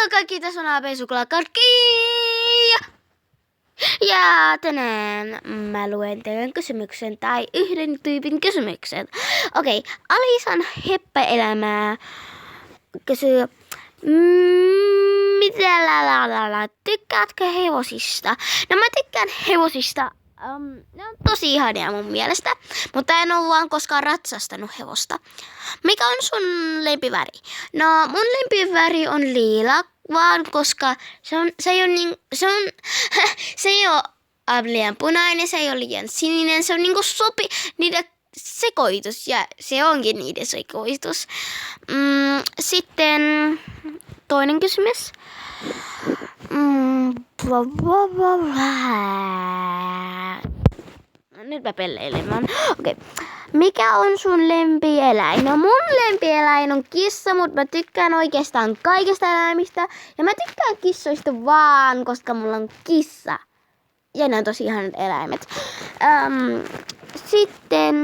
Moikka kaikki, tässä on AB Suklaakarkki. Ja tänään mä luen teidän kysymyksen tai yhden tyypin kysymyksen. Okei, Alisan heppäelämää kysyy, tykkäätkö hevosista? No mä tykkään hevosista. Ne on tosi ihania mun mielestä, mutta en ole vaan koskaan ratsastanut hevosta. Mikä on sun lempiväri? No mun lempiväri on liila, vaan koska se ei ole liian punainen, se ei ole liian sininen, se on niinku niiden sekoitus ja se onkin niiden sekoitus. Sitten toinen kysymys. Nyt mä pelleilemään. Okei. Mikä on sun lempieläin? No mun lempieläin on kissa, mutta mä tykkään oikeastaan kaikista eläimistä. Ja mä tykkään kissoista vaan, koska mulla on kissa. Ja ne on tosi ihanat eläimet. Sitten,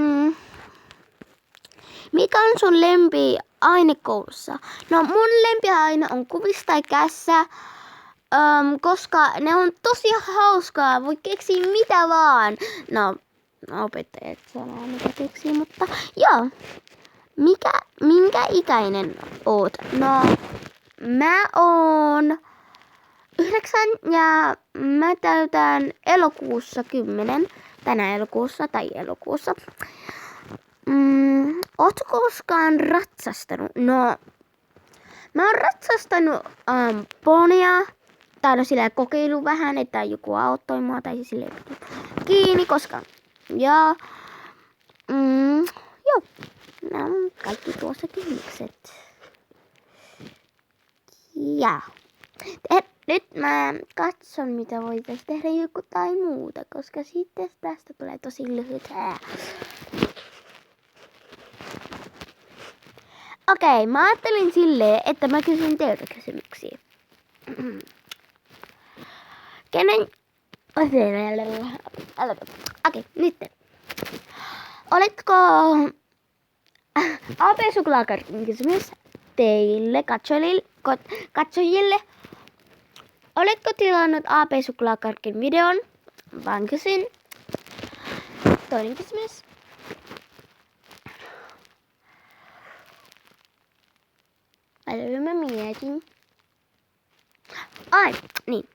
mikä on sun lempiaine koulussa? No mun lempiaine on kuvis tai kässä. Koska ne on tosi hauskaa, voi keksiä mitä vaan. No, opettajat sanoo mitä keksii, mutta joo. Minkä ikäinen oot? No, mä oon 9 ja mä täytän elokuussa 10. Tänä elokuussa tai elokuussa. Ootko koskaan ratsastanut? No, mä oon ratsastanut ponia. Tai no silleen kokeilu vähän, että joku auttoi mua tai silleen kiinni, koska joo, nämä on kaikki tuossa kysymykset. Ja nyt mä katson, mitä voitaisiin tehdä joku tai muuta, koska sitten tästä tulee tosi lyhyt. Okei, mä ajattelin silleen, että mä kysyn teiltä kysymyksiä. Kenen... Okei, nyt. Oletko... AB Suklaakarkin kysymys teille katsojille. Oletko tilannut AB Suklaakarkin videon? Vaan kysyn. Toinen kysymys. Mä mietin. Ai, niin.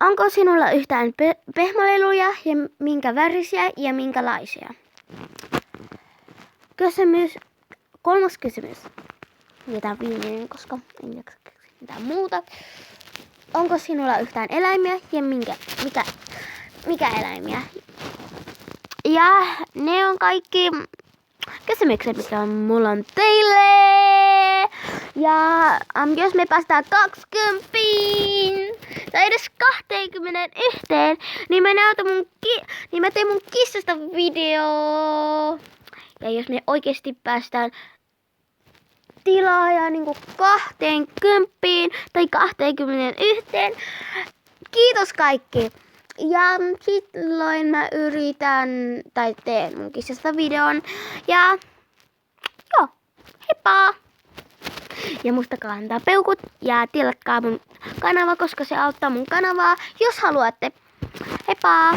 Onko sinulla yhtään pehmoleluja ja minkä värisiä ja minkälaisia? Kolmas kysymys. Ja tää on viimeinen, koska en jaksa keksiä mitään muuta. Onko sinulla yhtään eläimiä ja mikä eläimiä? Ja ne on kaikki kysymykset, mitä mulla on teille. Ja jos me päästään 20 tai edes 21, niin mä teen mun kissasta video. Ja jos me oikeesti päästään tilaa niinku 20 tai 21, kiitos kaikki. Ja silloin mä yritän tai teen mun kissasta videon. Ja joo, heippa! Ja muistakaa antaa peukut ja tilatkaa mun kanava, koska se auttaa mun kanavaa, jos haluatte. Heippa!